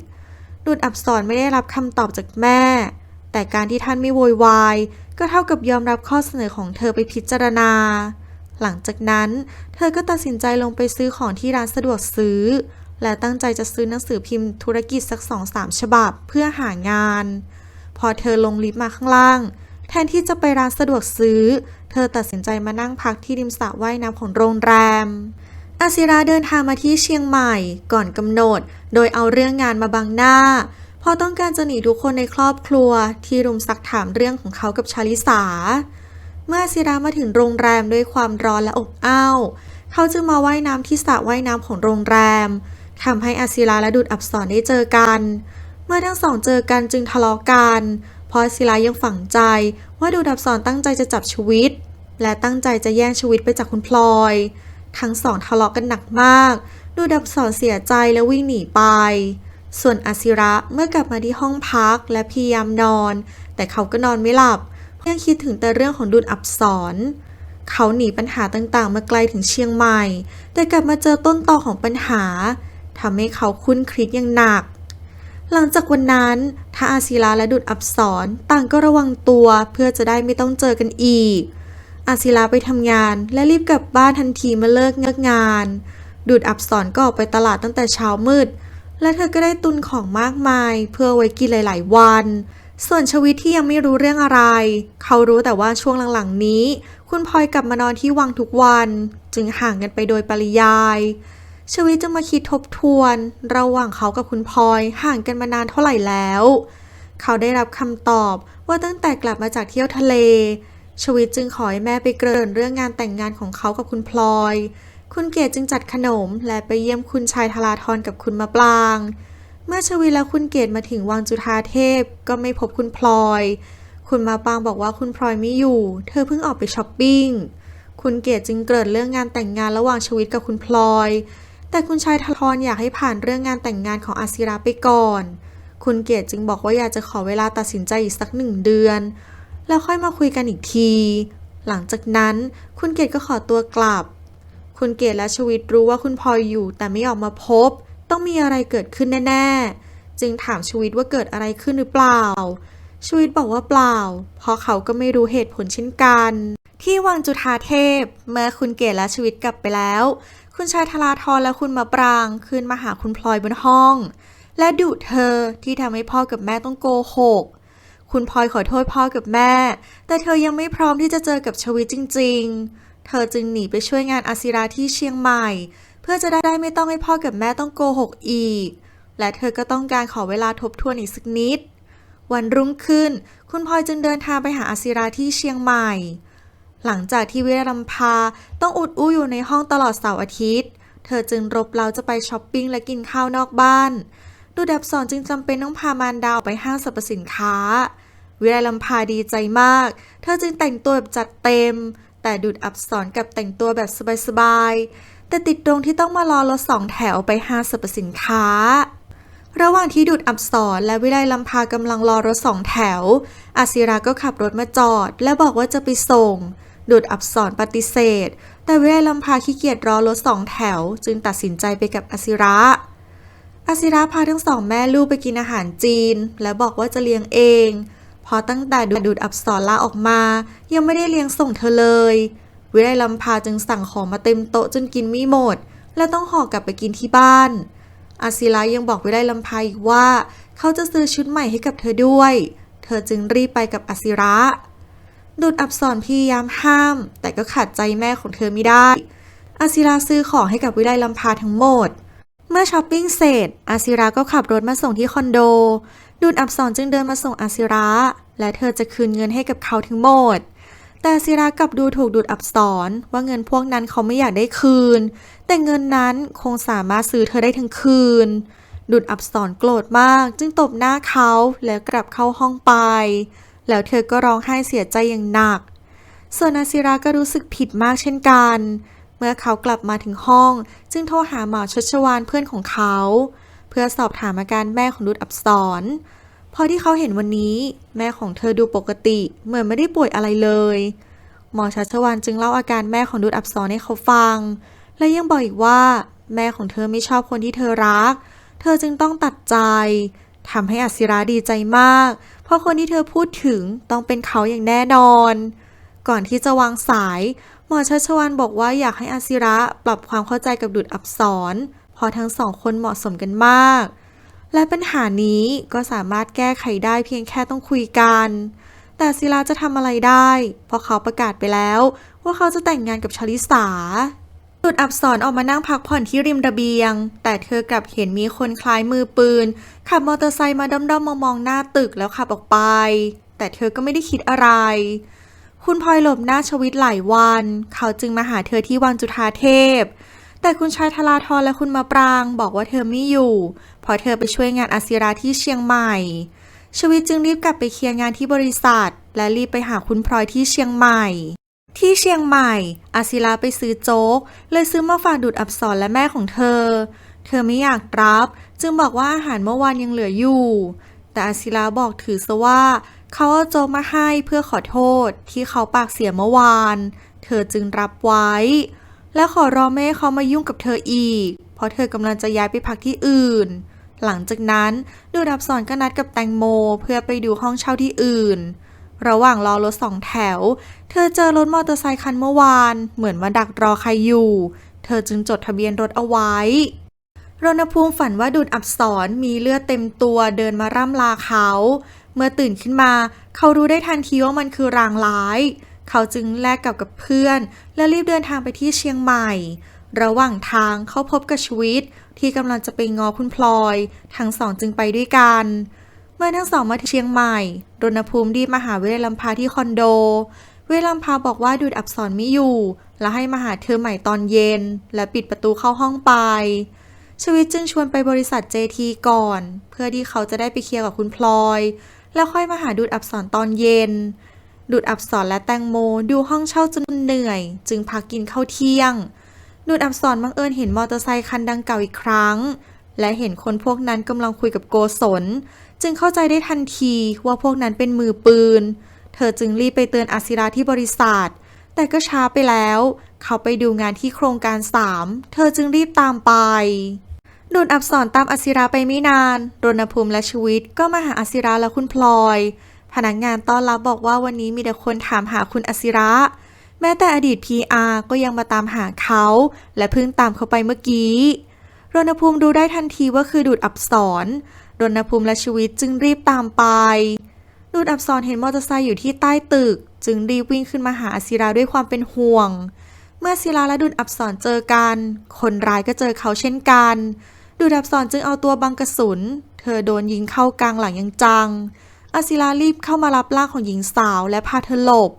ดูดอับสรไม่ได้รับคำตอบจากแม่แต่การที่ท่านไม่โวยวายก็เท่ากับยอมรับข้อเสนอของเธอไปพิจารณาหลังจากนั้นเธอก็ตัดสินใจลงไปซื้อของที่ร้านสะดวกซื้อและตั้งใจจะซื้อหนังสือพิมพ์ธุรกิจสัก 2-3 ฉบับเพื่อหางานพอเธอลงลิฟต์มาข้างล่างแทนที่จะไปร้านสะดวกซื้อเธอตัดสินใจมานั่งพักที่ริมสระว่ายน้ำของโรงแรมอาศิราเดินทางมาที่เชียงใหม่ก่อนกำหนดโดยเอาเรื่องงานมาบังหน้าเพราะต้องการจะหนีทุกคนในครอบครัวที่รุมซักถามเรื่องของเขากับชาลิสาเมื่ออาศิรามาถึงโรงแรมด้วยความร้อนและอบอ้าวเขาจึงมาว่ายน้ำที่สระว่ายน้ำของโรงแรมทำให้อาศิราและดูดอับสรได้เจอกันเมื่อทั้งสองเจอกันจึงทะเลาะกันเพราะอาศิรายังฝังใจว่าดูดอับสรตั้งใจจะจับชีวิตและตั้งใจจะแย่งชีวิตไปจากคุณพลอยทั้งสองทะเลาะกันหนักมากดูดอับสรเสียใจและวิ่งหนีไปส่วนอาศิระเมื่อกลับมาที่ห้องพักและพยายามนอนแต่เขาก็นอนไม่หลับยังคิดถึงแต่เรื่องของดูดอับสรเขาหนีปัญหาต่างๆมาไกลถึงเชียงใหม่แต่กลับมาเจอต้นตอของปัญหาทำให้เขาคุ้นคิดอย่างหนักหลังจากวันนั้นทั้งอาศิระและดูดอับสรต่างก็ระวังตัวเพื่อจะได้ไม่ต้องเจอกันอีกอาศิระไปทำงานและรีบกลับบ้านทันทีเมื่อเลิกงานดูดอับสรก็ออกไปตลาดตั้งแต่เช้ามืดและเธอก็ได้ตุนของมากมายเพื่อไว้กินหลายๆวันส่วนชวิตที่ยังไม่รู้เรื่องอะไรเขารู้แต่ว่าช่วงหลังๆนี้คุณพลอยกลับมานอนที่วังทุกวันจึงห่างกันไปโดยปริยายชวิตจะมาคิดทบทวนระหว่างเขากับคุณพลอยห่างกันมานานเท่าไหร่แล้วเขาได้รับคำตอบว่าตั้งแต่กลับมาจากเที่ยวทะเลชวิตจึงขอให้แม่ไปเกริ่นเรื่องงานแต่งงานของเขากับคุณพลอยคุณเกศจึงจัดขนมและไปเยี่ยมคุณชายธราธรกับคุณมะปรางเมื่อชวิตและคุณเกศมาถึงวังจุฑาเทพก็ไม่พบคุณพลอยคุณมะปรางบอกว่าคุณพลอยไม่อยู่เธอเพิ่งออกไปช้อปปิ้งคุณเกศจึงเกริ่นเรื่องงานแต่งงานระหว่างชวิตกับคุณพลอยแต่คุณชายธราธรอยากให้ผ่านเรื่องงานแต่งงานของอาศิระไปก่อนคุณเกศจึงบอกว่าอยากจะขอเวลาตัดสินใจอีกสัก1 เดือนแล้วค่อยมาคุยกันอีกทีหลังจากนั้นคุณเกศก็ขอตัวกลับคุณเกศและชวิตรู้ว่าคุณพลอยอยู่แต่ไม่ออกมาพบต้องมีอะไรเกิดขึ้นแน่ๆจึงถามชวิตว่าเกิดอะไรขึ้นหรือเปล่าชวิตบอกว่าเปล่าเพราะเขาก็ไม่รู้เหตุผลเช่นกันที่วังจุฑาเทพเมื่อคุณเกศและชวิตกลับไปแล้วคุณชายธราธรและคุณมะปรางขึ้นมาหาคุณพลอยบนห้องและดุเธอที่ทำให้พ่อกับแม่ต้องโกหกคุณพลอยขอโทษพ่อกับแม่แต่เธอยังไม่พร้อมที่จะเจอกับชวิตจริงๆเธอจึงหนีไปช่วยงานอาศิราที่เชียงใหม่เพื่อจะได้ไม่ต้องให้พ่อกับแม่ต้องโกหกอีกและเธอก็ต้องการขอเวลาทบทวนอีกสักนิดวันรุ่งขึ้นคุณพลอยจึงเดินทางไปหาอาศิราที่เชียงใหม่หลังจากที่วิไลรำพาต้องอุดอู้อยู่ในห้องตลอดเสาร์อาทิตย์เธอจึงรบเร้าจะไปช้อปปิ้งและกินข้าวนอกบ้านดูดอับสรจึงจำเป็นต้องพามารดาออกไปห้างสรรพสินค้าวิไลรำพาดีใจมากเธอจึงแต่งตัวแบบจัดเต็มแต่ดูดอับสรกลับแต่งตัวแบบสบายๆแต่ติดตรงที่ต้องมารอรถ2 แถวไปห้างสรรพสินค้าระหว่างที่ดูดอับสรและวิไลรำพากำลังรอรถ2 แถวอาศิราก็ขับรถมาจอดและบอกว่าจะไปส่งดูดอับสรปฏิเสธแต่วิไลรำพาขี้เกียจรอรถ2 แถวจึงตัดสินใจไปกับอาศิระพาทั้ง2 แม่ลูกไปกินอาหารจีนและบอกว่าจะเลี้ยงเองพอตั้งแต่ดูดอับสรลาออกมายังไม่ได้เลี้ยงส่งเธอเลยวิไลรำพาจึงสั่งของมาเต็มโต๊ะจนกินไม่หมดและต้องห่อกลับไปกินที่บ้านอาศิระยังบอกวิไลรำพาอีกว่าเขาจะซื้อชุดใหม่ให้กับเธอด้วยเธอจึงรีบไปกับอาศิระดูดอับสรพยายามห้ามแต่ก็ขัดใจแม่ของเธอไม่ได้อาศิระซื้อของให้กับวิไลรำพาทั้งหมดเมื่อช้อปปิ้งเสร็จอาศิระก็ขับรถมาส่งที่คอนโดดูดอับสรจึงเดินมาส่งอาศิระและเธอจะคืนเงินให้กับเขาทั้งหมดแต่อาศิระกลับดูถูกดูดอับสรว่าเงินพวกนั้นเขาไม่อยากได้คืนแต่เงินนั้นคงสามารถซื้อเธอได้ทั้งคืนดูดอับสรโกรธมากจึงตบหน้าเขาแล้วกลับเข้าห้องไปแล้วเธอก็ร้องไห้เสียใจอย่างหนักส่วนอาศิระก็รู้สึกผิดมากเช่นกันเมื่อเขากลับมาถึงห้องจึงโทรหาหมอชัชวาลเพื่อนของเขาเพื่อสอบถามอาการแม่ของดูดอับสรพอที่เขาเห็นวันนี้แม่ของเธอดูปกติเหมือนไม่ได้ป่วยอะไรเลย หมอชัชวาลจึงเล่าอาการแม่ของดูดอับสรให้เขาฟังและยังบอกอีกว่าแม่ของเธอไม่ชอบคนที่เธอรักเธอจึงต้องตัดใจทำให้อัศิระดีใจมากเพราะคนที่เธอพูดถึงต้องเป็นเขาอย่างแน่นอนก่อนที่จะวางสายหมอชัชวาลบอกว่าอยากให้อัศิระปรับความเข้าใจกับดูดอับสรเพราะทั้งสองคนเหมาะสมกันมากและปัญหานี้ก็สามารถแก้ไขได้เพียงแค่ต้องคุยกันแต่ศิระจะทำอะไรได้เพราะเขาประกาศไปแล้วว่าเขาจะแต่งงานกับชลิสาดูดอับสรออกมานั่งพักผ่อนที่ริมระเบียงแต่เธอกลับเห็นมีคนคล้ายมือปืนขับมอเตอร์ไซค์มาด้อมๆมองๆหน้าตึกแล้วขับออกไปแต่เธอก็ไม่ได้คิดอะไรคุณพลอยหลบหน้าชวิตหลายวันเขาจึงมาหาเธอที่วังจุฑาเทพแต่คุณชายธราธรและคุณมะปรางบอกว่าเธอไม่อยู่เพราะเธอไปช่วยงานอาศิระที่เชียงใหม่ชวิตจึงรีบกลับไปเคลียร์งานที่บริษัทและรีบไปหาคุณพลอยที่เชียงใหม่อาศิระไปซื้อโจ๊กเลยซื้อมาฝากดูดอับสรและแม่ของเธอไม่อยากรับจึงบอกว่าอาหารเมื่อวานยังเหลืออยู่แต่อาศิระบอกถือซะว่าเขาเอาโจ๊กมาให้เพื่อขอโทษที่เขาปากเสียเมื่อวานเธอจึงรับไว้และขอร้องไม่ให้เขามายุ่งกับเธออีกเพราะเธอกำลังจะย้ายไปพักที่อื่นหลังจากนั้นดูดอับสรก็นัดกับแตงโมเพื่อไปดูห้องเช่าที่อื่นระหว่างรอรถ2 แถวเธอเจอรถมอเตอร์ไซค์คันเมื่อวานเหมือนมาดักรอใครอยู่เธอจึงจดทะเบียนรถเอาไว้รณภูมิฝันว่าดูดอับสรมีเลือดเต็มตัวเดินมาร่ำลาเขาเมื่อตื่นขึ้นมาเขารู้ได้ทันทีว่ามันคือรางร้ายเขาจึงแลกกับเพื่อนและรีบเดินทางไปที่เชียงใหม่ระหว่างทางเขาพบกับชวิตที่กำลังจะไปง้อคุณพลอยทั้งสองจึงไปด้วยกันเมื่อทั้งสองมาถึงเชียงใหม่รณภูมิรีบมาหาเวลัมพาที่คอนโดเวลัมพาบอกว่าดูดอับสรไม่อยู่และให้มาหาเธอใหม่ตอนเย็นและปิดประตูเข้าห้องไปชวิตจึงชวนไปบริษัท JT ก่อนเพื่อที่เขาจะได้ไปเคลียร์กับคุณพลอยแล้วค่อยมาหาดูดอับสรตอนเย็นดูดอับสรและแตงโมดูห้องเช่าจนเหนื่อยจึงพักกินข้าวเที่ยงดูดอับสรบังเอิญเห็นมอเตอร์ไซค์คันดังเก่าอีกครั้งและเห็นคนพวกนั้นกำลังคุยกับโกศลจึงเข้าใจได้ทันทีว่าพวกนั้นเป็นมือปืนเธอจึงรีบไปเตือนอาศิระที่บริษัทแต่ก็ช้าไปแล้วเขาไปดูงานที่โครงการ3เธอจึงรีบตามไปดูดอับสรตามอาศิระไปไม่นานรณภูมิและชวิตก็มาหาอาศิระและคุณพลอยพนักงานต้อนรับบอกว่าวันนี้มีแต่คนถามหาคุณอาศิระแม้แต่อดีต PR ก็ยังมาตามหาเขาและเพิ่งตามเขาไปเมื่อกี้รณภูมิดูได้ทันทีว่าคือดูดอับสรรณภูมิและชวิตจึงรีบตามไปดูดอับสรเห็นมอเตอร์ไซค์อยู่ที่ใต้ตึกจึงรีบวิ่งขึ้นมาหาอาศิระด้วยความเป็นห่วงเมื่อศิระและดูดอับสรเจอกันคนร้ายก็เจอเขาเช่นกันดูดอับสรจึงเอาตัวบังกระสุนเธอโดนยิงเข้ากลางหลังอย่างจังอาศิระรีบเข้ามารับร่างของหญิงสาวและพาเธอหลบ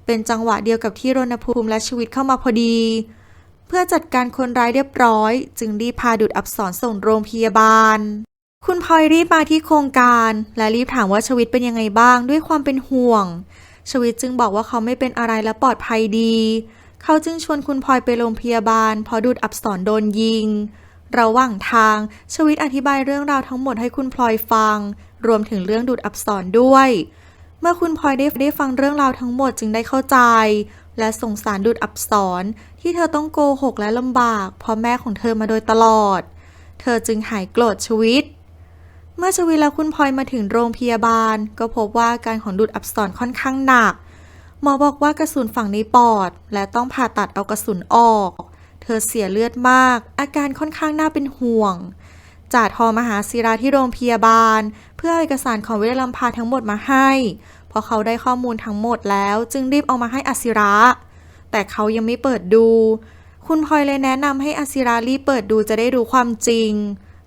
เป็นจังหวะเดียวกับที่รณภูมิและชวิตเข้ามาพอดีเพื่อจัดการคนร้ายเรียบร้อยจึงรีบพาดูดอับสรส่งโรงพยาบาลคุณพลอยรีบมาที่โครงการและรีบถามว่าชวิตเป็นยังไงบ้างด้วยความเป็นห่วงชวิตจึงบอกว่าเขาไม่เป็นอะไรและปลอดภัยดีเขาจึงชวนคุณพลอยไปโรงพยาบาลเพราะดูดอับสรโดนยิงระหว่างทางชวิตอธิบายเรื่องราวทั้งหมดให้คุณพลอยฟังรวมถึงเรื่องดูดอับสรด้วยเมื่อคุณพลอยได้ฟังเรื่องราวทั้งหมดจึงได้เข้าใจและสงสารดูดอับสรที่เธอต้องโกหกและลำบากเพราะแม่ของเธอมาโดยตลอดเธอจึงหายโกรธชวิตเมื่อชวิตและคุณพลอยมาถึงโรงพยาบาลก็พบว่าอาการของดูดอับสรค่อนข้างหนักหมอบอกว่ากระสุนฝังในปอดและต้องผ่าตัดเอากระสุนออกเธอเสียเลือดมากอาการค่อนข้างน่าเป็นห่วงจ่าทอมาหาศิระที่โรงพยาบาลเพื่อเอาเอกสารของเวลัมพาทั้งหมดมาให้พอเขาได้ข้อมูลทั้งหมดแล้วจึงรีบเอามาให้อาศิระแต่เขายังไม่เปิดดูคุณพลอยเลยแนะนำให้อาศิระรีบเปิดดูจะได้รู้ความจริง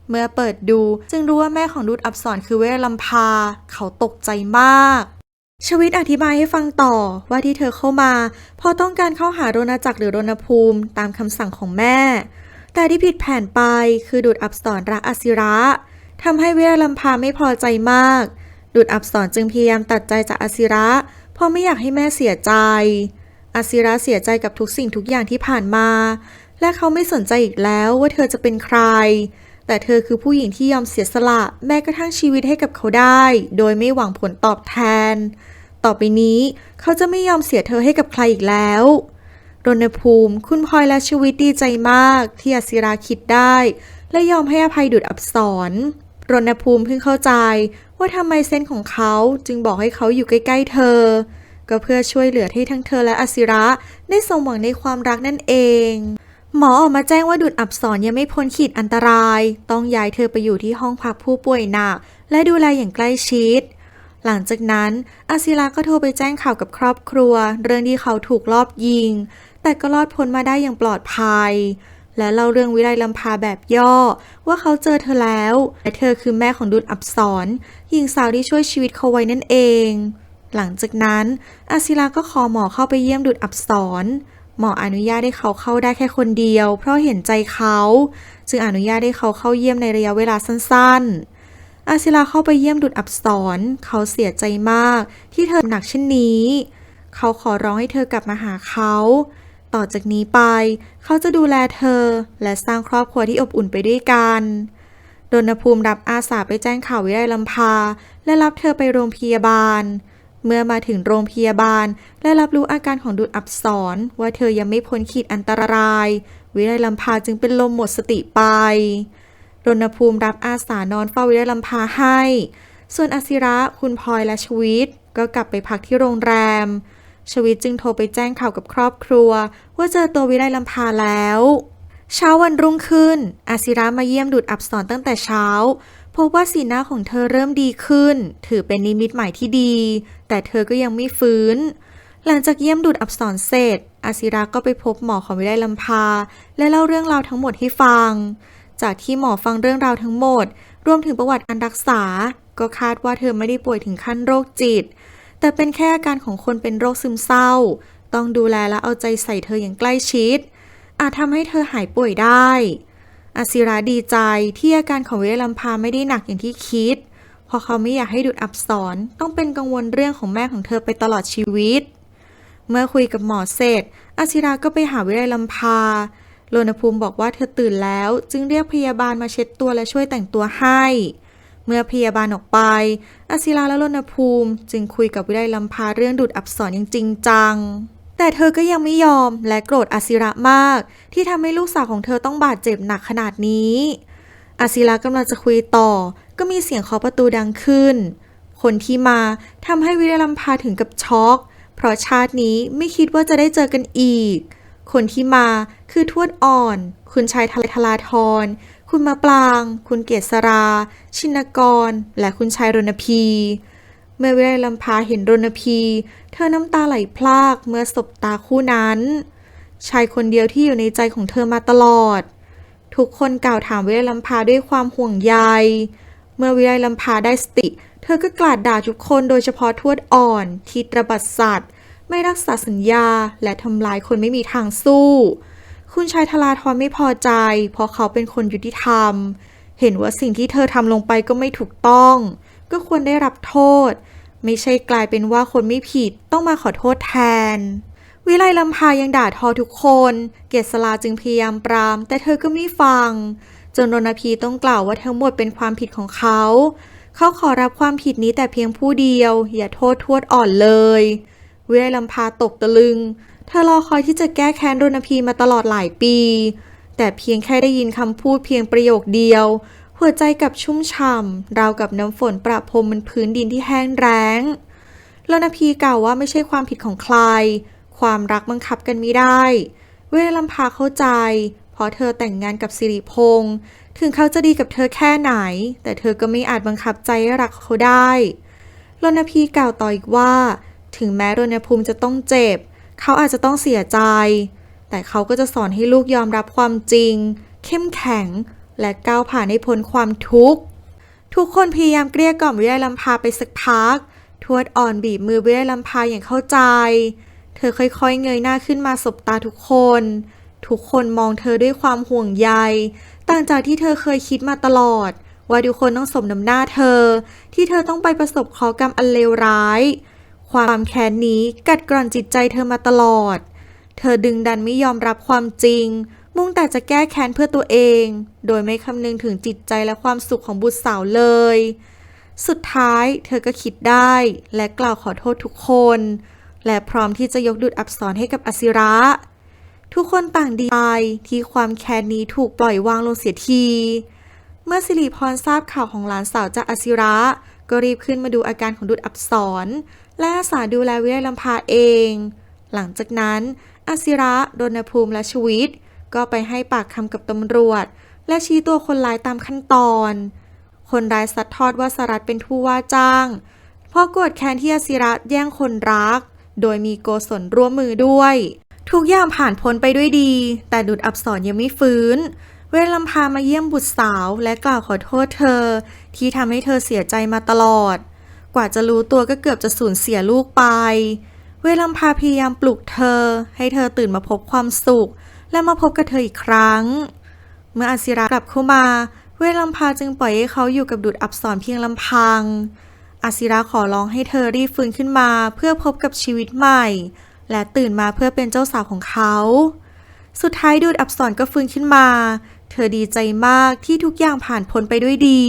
เมื่อเปิดดูจึงรู้ว่าแม่ของดูดอับสรคือเวลัมพาเขาตกใจมากชวิตอธิบายให้ฟังต่อว่าที่เธอเข้ามาเพราะต้องการเข้าหารณจักรหรือรณภูมิตามคำสั่งของแม่แต่ที่ผิดแผนไปคือดูดอับสรรักอาศิระทำให้เวลัมพาไม่พอใจมากดูดอับสรจึงพยายามตัดใจจากอาศิระเพราะไม่อยากให้แม่เสียใจอาศิระเสียใจกับทุกสิ่งทุกอย่างที่ผ่านมาและเขาไม่สนใจอีกแล้วว่าเธอจะเป็นใครแต่เธอคือผู้หญิงที่ยอมเสียสละแม้กระทั่งชีวิตให้กับเขาได้โดยไม่หวังผลตอบแทน ต่อไปนี้เขาจะไม่ยอมเสียเธอให้กับใครอีกแล้วรณภูมิคุณพลอยและชีวิตดีใจมากที่อศิราคิดได้และยอมให้อภัยดุจอับสรรณภูมิเพิ่งเข้าใจว่าทำไมเซนส์ของเขาจึงบอกให้เขาอยู่ใกล้ๆเธอก็เพื่อช่วยเหลือให้ทั้งเธอและอศิระได้สมหวังในความรักนั่นเองหมอออกมาแจ้งว่าดุจอับสรยังไม่พ้นขีดอันตรายต้องย้ายเธอไปอยู่ที่ห้องพักผู้ป่วยหนักและดูแลอย่างใกล้ชิดหลังจากนั้นอศิระก็โทรไปแจ้งข่าวกับครอบครัวเรื่องที่เขาถูกลอบยิงแต่ก็รอดพ้นมาได้อย่างปลอดภัยและเล่าเรื่องวิไลลำพาแบบย่อว่าเขาเจอเธอแล้วและเธอคือแม่ของดุจอับสรหญิงสาวที่ช่วยชีวิตเขาไว้นั่นเองหลังจากนั้นอศิระก็ขอหมอเข้าไปเยี่ยมดุจอับสรหมออนุญาตให้เขาเข้าได้แค่คนเดียวเพราะเห็นใจเขาจึงอนุญาตให้เขาเข้าเยี่ยมในระยะเวลาสั้นๆอศิระเข้าไปเยี่ยมดุจอับสรเขาเสียใจมากที่เธอหนักเช่นนี้เขาขอร้องให้เธอกลับมาหาเขาต่อจากนี้ไปเขาจะดูแลเธอและสร้างครอบครัวที่อบอุ่นไปด้วยกันรณภูมิรับอาสาไปแจ้งข่าววิไลลำพาและรับเธอไปโรงพยาบาลเมื่อมาถึงโรงพยาบาลและรับรู้อาการของดุจอับสรว่าเธอยังไม่พ้นขีดอันตรายวิไลลำพาจึงเป็นลมหมดสติไปรณภูมิรับอาสานอนเฝ้าวิไลลำพาให้ส่วนอศิระคุณพลอยและชวิตก็กลับไปพักที่โรงแรมชวิตจึงโทรไปแจ้งข่าวกับครอบครัวว่าเจอตัววิไลลำพาแล้วเช้าวันรุ่งขึ้นอศิระมาเยี่ยมดุจอับสรตั้งแต่เช้าพบว่าสีหน้าของเธอเริ่มดีขึ้นถือเป็นนิมิตหมายที่ดีแต่เธอก็ยังไม่ฟื้นหลังจากเยี่ยมดุจอับสรเสร็จอศิระก็ไปพบหมอของวิไลลำพาและเล่าเรื่องราวทั้งหมดให้ฟังจากที่หมอฟังเรื่องราวทั้งหมดรวมถึงประวัติการรักษาก็คาดว่าเธอไม่ได้ป่วยถึงขั้นโรคจิตแต่เป็นแค่อาการของคนเป็นโรคซึมเศร้าต้องดูแลและเอาใจใส่เธออย่างใกล้ชิดอาจทำให้เธอหายป่วยได้อศิระดีใจที่อาการของวิไลลำพาไม่ได้หนักอย่างที่คิดเพราะเขาไม่อยากให้ดุจอับสรต้องเป็นกังวลเรื่องของแม่ของเธอไปตลอดชีวิตเมื่อคุยกับหมอเสร็จอศิระก็ไปหาวิไลลำพารณภูมิบอกว่าเธอตื่นแล้วจึงเรียกพยาบาลมาเช็ดตัวและช่วยแต่งตัวให้เมื่อพยาบาลออกไปอศิระและรณภูมิจึงคุยกับวิไลลำพาเรื่องดุจอับสรอย่างจริงจังแต่เธอก็ยังไม่ยอมและโกรธอศิระมากที่ทำให้ลูกสาวของเธอต้องบาดเจ็บหนักขนาดนี้อศิระกำลังจะคุยต่อก็มีเสียงเคาะประตูดังขึ้นคนที่มาทำให้วิไลลำพาถึงกับช็อกเพราะชาตินี้ไม่คิดว่าจะได้เจอกันอีกคนที่มาคือทวดอ่อนคุณชายทลาธรคุณมะปรางคุณเกษราชินกรและคุณชายรณพีเมื่อวิไลลำพาเห็นรณพีเธอน้ำตาไหลพรากเมื่อสบตาคู่นั้นชายคนเดียวที่อยู่ในใจของเธอมาตลอดทุกคนกล่าวถามวิไลลำพาด้วยความห่วงใยเมื่อวิไลลำพาได้สติเธอก็กล่าวด่าทุกคนโดยเฉพาะทวดอ่อนที่ตระบัดสัตย์ไม่รักษาสัญญาและทำลายคนไม่มีทางสู้คุณชายทลาธรไม่พอใจเพราะเขาเป็นคนยุติธรรมเห็นว่าสิ่งที่เธอทำลงไปก็ไม่ถูกต้องก็ควรได้รับโทษไม่ใช่กลายเป็นว่าคนไม่ผิดต้องมาขอโทษแทนวิไลลำพายังด่าทอทุกคนเกษราจึงพยายามปรามแต่เธอก็ไม่ฟังจนรณพีต้องกล่าวว่าทั้งหมดเป็นความผิดของเขาขอรับความผิดนี้แต่เพียงผู้เดียวอย่าโทษทวดอ่อนเลยวิไลลำพาตกตะลึงเธอรอคอยที่จะแก้แค้นรณพีมาตลอดหลายปีแต่เพียงแค่ได้ยินคำพูดเพียงประโยคเดียวหัวใจกับชุ่มฉ่ำราวกับน้ำฝนประพรมบนพื้นดินที่แห้งแล้งรณพีกล่าวว่าไม่ใช่ความผิดของใครความรักบังคับกันไม่ได้วิไลลำพาเข้าใจเพราะเธอแต่งงานกับสิริพงษ์ถึงเขาจะดีกับเธอแค่ไหนแต่เธอก็ไม่อาจบังคับใจให้รักเขาได้รณพีกล่าวต่ออีกว่าถึงแม้รณภูมิจะต้องเจ็บเขาอาจจะต้องเสียใจแต่เขาก็จะสอนให้ลูกยอมรับความจริงเข้มแข็งและก้าวผ่านให้พ้นความทุกข์ทุกคนพยายามเกลี้ยกล่อมวิไลลำพาไปสักพักทวดอ่อนบีบมือวิไลลำพาอย่างเข้าใจเธอค่อยๆเงยหน้าขึ้นมาสบตาทุกคนมองเธอด้วยความห่วงใยต่างจากที่เธอเคยคิดมาตลอดว่าทุกคนต้องสมน้ำหน้าเธอที่เธอต้องไปประสบเคราะห์กรรมอันเลวร้ายความแค้นนี้กัดกร่อนจิตใจเธอมาตลอดเธอดึงดันไม่ยอมรับความจริงมุ่งแต่จะแก้แค้นเพื่อตัวเองโดยไม่คำนึงถึงจิตใจและความสุขของบุตรสาวเลย สุดท้ายเธอก็คิดได้และกล่าวขอโทษทุกคน และพร้อมที่จะยกดูดอับสรให้กับอสิระ ทุกคนต่างดีใจที่ความแค้นนี้ถูกปล่อยวางลงเสียที เมื่อสิริพรทราบข่าวของหลานสาวจากอสิระ ก็รีบขึ้นมาดูอาการของดูดอับสรและอาสาดูแลวิไลลำพาเอง หลังจากนั้นอสิระรณภูมิและชวิตก็ไปให้ปากคำกับตำรวจ และชี้ตัวคนร้ายตามขั้นตอน คนร้ายซัดทอดว่าสรัตเป็นผู้ว่าจ้าง เพราะโกรธแค้นที่อสิระแย่งคนรัก โดยมีโกศลร่วมมือด้วย ทุกอย่างผ่านพ้นไปด้วยดี แต่ดูดอับสรยังไม่ฟื้น เวลำพามาเยี่ยมบุตรสาวและกล่าวขอโทษเธอ ที่ทำให้เธอเสียใจมาตลอด กว่าจะรู้ตัวก็เกือบจะสูญเสียลูกไป เวลำพาพยายามปลุกเธอให้เธอตื่นมาพบความสุข และมาพบกับเธออีกครั้ง เมื่ออสิระกลับเข้ามา เวลำพาจึงปล่อยให้เขาอยู่กับดูดอับสรเพียงลำพัง อสิระขอร้องให้เธอรีบฟื้นขึ้นมาเพื่อพบกับชีวิตใหม่ และตื่นมาเพื่อเป็นเจ้าสาวของเขา สุดท้ายดูดอับสรก็ฟื้นขึ้นมา เธอดีใจมากที่ทุกอย่างผ่านพ้นไปด้วยดี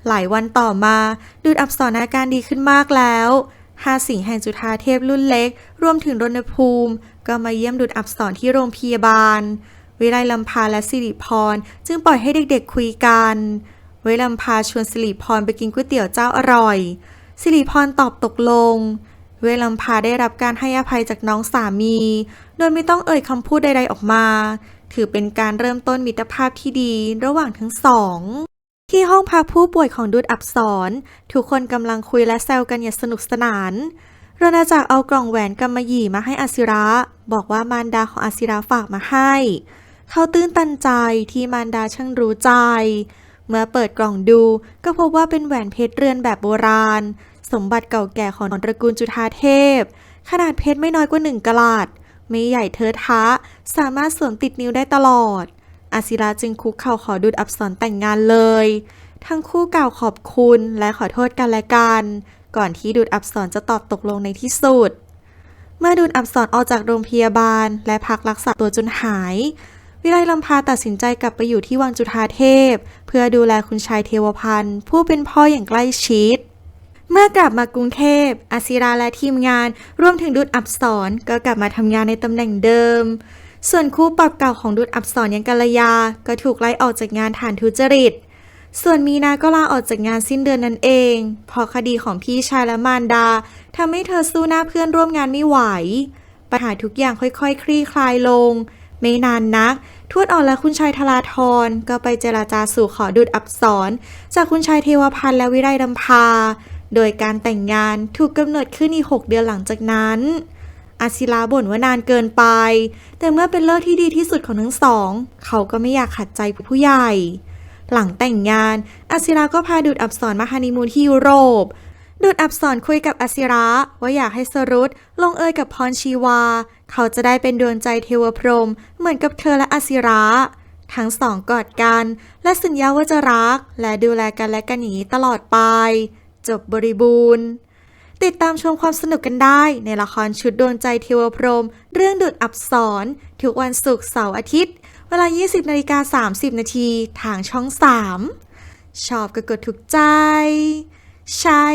หลายวันต่อมาดูดอับสรอาการดีขึ้นมากแล้ว5 สิงห์แห่งจุฑาเทพรุ่นเล็กรวมถึงรณภูมิก็มาเยี่ยมดูดอับสรที่โรงพยาบาล วิไลลำพาและสิริพรจึงปล่อยให้เด็กๆคุยกัน วิไลลำพาชวนสิริพรไปกินก๋วยเตี๋ยวเจ้าอร่อย สิริพรตอบตกลง เวลำพาได้รับการให้อภัยจากน้องสามี โดยไม่ต้องเอ่ยคำพูดใดๆออกมา ถือเป็นการเริ่มต้นมิตรภาพที่ดีระหว่างทั้งสอง ที่ห้องพักผู้ป่วยของดูดอับสรทุกคนกำลังคุยและแซวกันอย่างสนุกสนานรณจักรเอากล่องแหวนกำมะหยี่มาให้อสิระ บอกว่ามารดาของอสิระฝากมาให้ เขาตื้นตันใจที่มารดาช่างรู้ใจ เมื่อเปิดกล่องดูก็พบว่าเป็นแหวนเพชรเรือนแบบโบราณ สมบัติเก่าแก่ของตระกูลจุฑาเทพ ขนาดเพชรไม่น้อยกว่า1 กะรัตไม่ใหญ่เทอะทะ สามารถสวมติดนิ้วได้ตลอด อสิระจึงคุกเข่าขอดูดอับสรแต่งงานเลย ทั้งคู่กล่าวขอบคุณและขอโทษกันและกัน ก่อนที่ดูดอับสรจะตอบตกลงในที่สุด เมื่อดูดอับสรออกจากโรงพยาบาลและพักรักษาตัวจนหาย วิไลลำพาตัดสินใจกลับไปอยู่ที่วังจุฑาเทพ เพื่อดูแลคุณชายเทวพันธ์ผู้เป็นพ่ออย่างใกล้ชิด เมื่อกลับมากรุงเทพอสิราและทีมงานรวมถึงดูดอับสรก็กลับมาทำงานในตำแหน่งเดิม ส่วนคู่ปรับเก่าของดูดอับสรอย่างกัลยาก็ถูกไล่ออกจากงานฐานทุจริต ส่วนมีนาก็ลาออกจากงานสิ้นเดือนนั่นเองเพราะคดีของพี่ชายและมารดาทำให้เธอสู้หน้าเพื่อนร่วมงานไม่ไหวปัญหาทุกอย่างค่อยๆคลี่คลายลงไม่นานนักทวดอ่อนและคุณชายธราธรก็ไปเจรจาสู่ขอดูดอับสรจากคุณชายเทวพันธ์และวิไลลำพาโดยการแต่งงานถูกกำหนดขึ้นอีก6 เดือนหลังจากนั้นอาศิลาบ่นว่านานเกินไปแต่เมื่อเป็นเลิกที่ดีที่สุดของทั้งสองเขาก็ไม่อยากขัดใจผู้ใหญ่หลังแต่งงานอาศิราก็พาดูดอับสรมาฮันนีมูนที่ยุโรปดูดอับสรคุยกับอาศิระว่าอยากให้สรุตลงเอยกับพรชีวาเขาจะได้เป็นดวงใจเทวพรหมเหมือนกับเธอและอาศิระทั้งสองกอดกันและสัญญาว่าจะรักและดูแลกันและกันอย่างนี้ตลอดไปจบบริบูรณ์ติดตามชมความสนุกกันได้ในละครชุดดวงใจเทวพรหมเรื่องดูดอับสรทุกวันศุกร์เสาร์อาทิตย์เวลา 20:30 นาทีทางช่อง 3 ชอบก็กดถูกใจใช่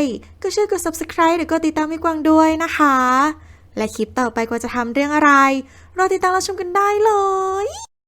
ก็ช่วยกด subscribe หรือกดติดตามให้กวางด้วยนะคะและคลิปต่อไปกว่าจะทำเรื่องอะไรรอติดตามรับชมกันได้เลย